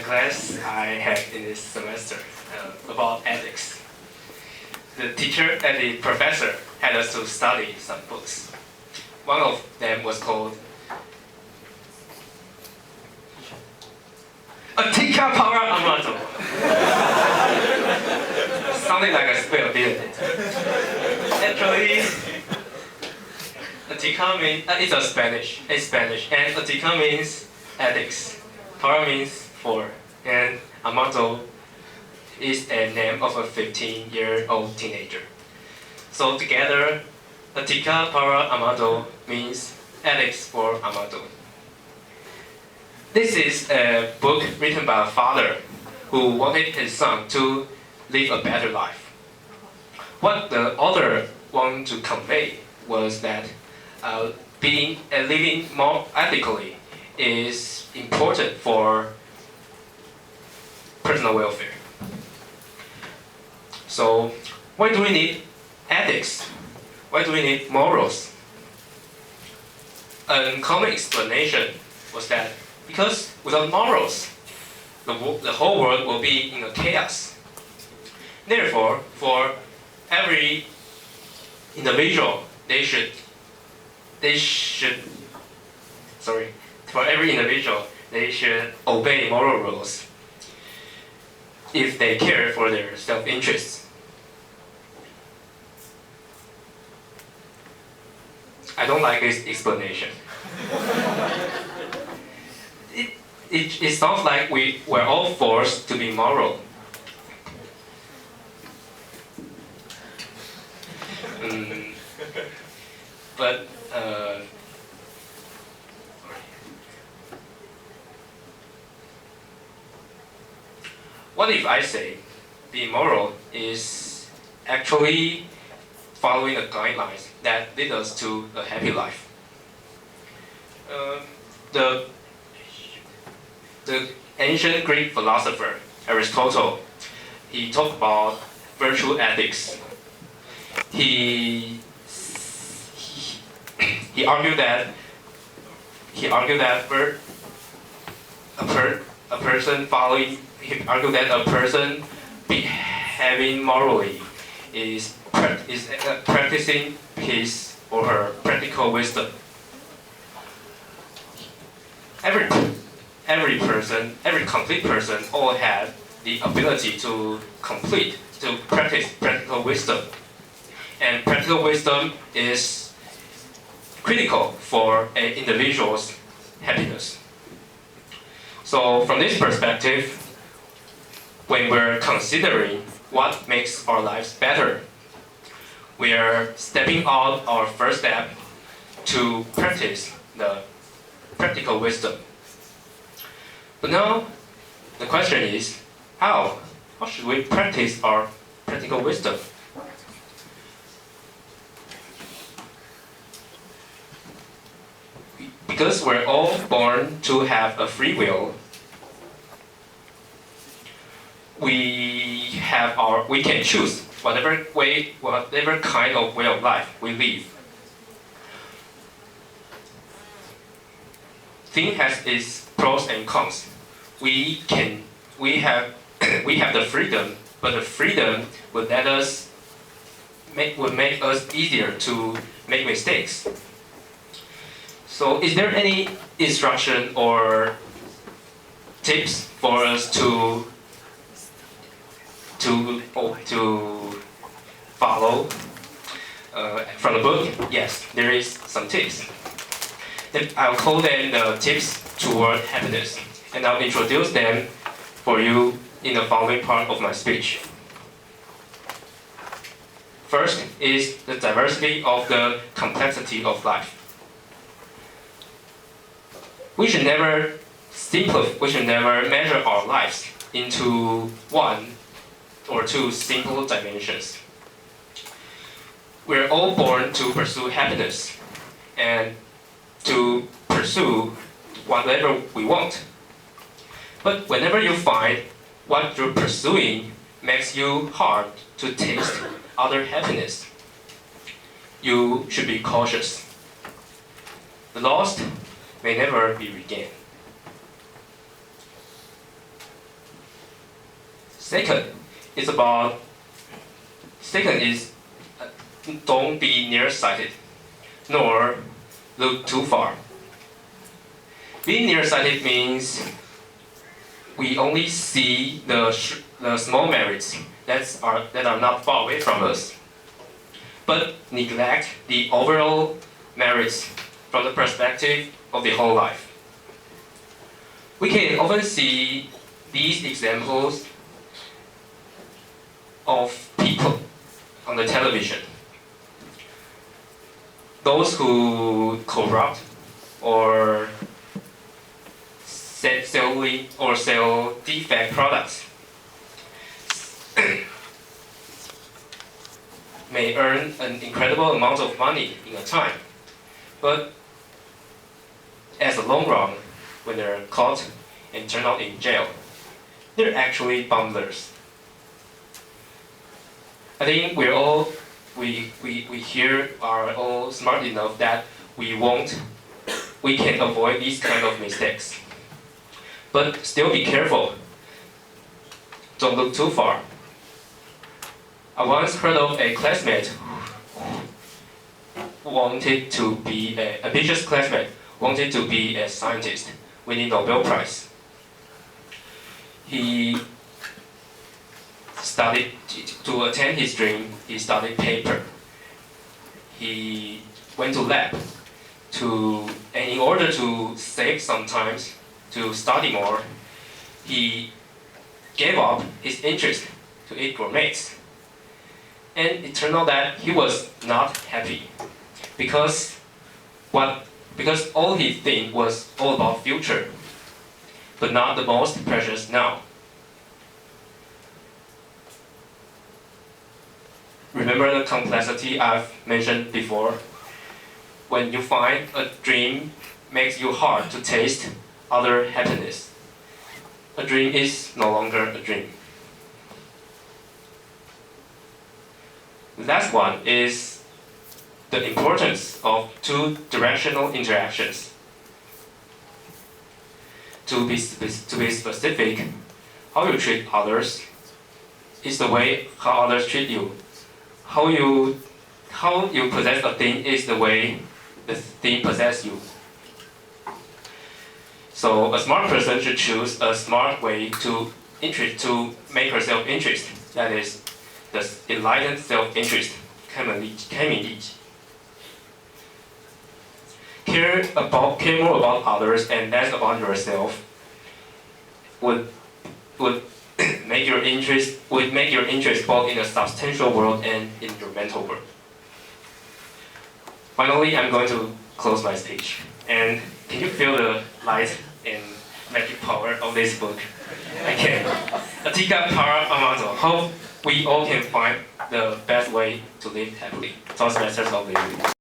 class I had in this semester about ethics. The teacher and the professor had us to study some books. One of them was called Etika para Amato. Something like a spell, didn't it? Actually, Etika means it's Spanish, and Etika means ethics. Para means four, and Amato is a name of a 15-year-old teenager. So together, Etika para Amato means ethics for Amato. This is a book written by a father who wanted his son to live a better life. What the author wanted to convey was that living more ethically is important for personal welfare. So, why do we need ethics? Why do we need morals? A common explanation was that because without morals, the whole world will be in a chaos. Therefore, for every individual, they should obey moral rules if they care for their self-interests. I don't like this explanation. It sounds like we're all forced to be moral. But what if I say being moral is actually following the guidelines that lead us to a happy life? The ancient Greek philosopher Aristotle, he talked about virtue ethics. He argued that a person behaving morally is practicing his or her practical wisdom. Every complete person all have the ability to practice practical wisdom. And practical wisdom is critical for an individual's happiness. So from this perspective, when we're considering what makes our lives better, we are stepping out our first step to practice the practical wisdom. But now, the question is, how? How should we practice our practical wisdom? Because we're all born to have a free will, we can choose whatever kind of way of life we live. Thing has its pros and cons. We have the freedom, but the freedom would make us easier to make mistakes. So, is there any instruction or tips for us to follow from the book? Yes, there is some tips. I'll call them the tips toward happiness, and I'll introduce them for you in the following part of my speech. First is the diversity of the complexity of life. We should never measure our lives into one or two simple dimensions. We're all born to pursue happiness and to pursue whatever we want. But whenever you find what you're pursuing makes you hard to taste other happiness, you should be cautious. The lost may never be regained. Second is don't be nearsighted, nor look too far. Being nearsighted means we only see the small merits that are not far away from us, but neglect the overall merits from the perspective of the whole life. We can often see these examples of people on the television. Those who corrupt or sell defect products may earn an incredible amount of money in a time, but as a long run, when they're caught and turned out in jail, they're actually bumblers. I think we here are all smart enough that we can avoid these kind of mistakes. But still be careful. Don't look too far. I once heard of a classmate wanted to be an ambitious classmate, wanted to be a scientist, winning Nobel Prize. He studied, to attain his dream, he studied paper. He went to lab and in order to save some time to study more, he gave up his interest to eat gourmets. And it turned out that he was not happy because all he think was all about future, but not the most precious now. Remember the complexity I've mentioned before? When you find a dream makes you hard to taste other happiness, a dream is no longer a dream. The last one is the importance of two-directional interactions. To be specific, how you treat others is the way how others treat you. How you possess a thing is the way the thing possesses you. So a smart person should choose a smart way to make herself interest. That is, the enlightened self-interest, 开明理解. Care more about others and less about yourself would make your interest both in the substantial world and in your mental world. Finally, I'm going to close my speech. And can you feel the light and magic power of this book? I can. A teacup power Amazon. Hope we all can find the best way to live happily. Toastmasters of the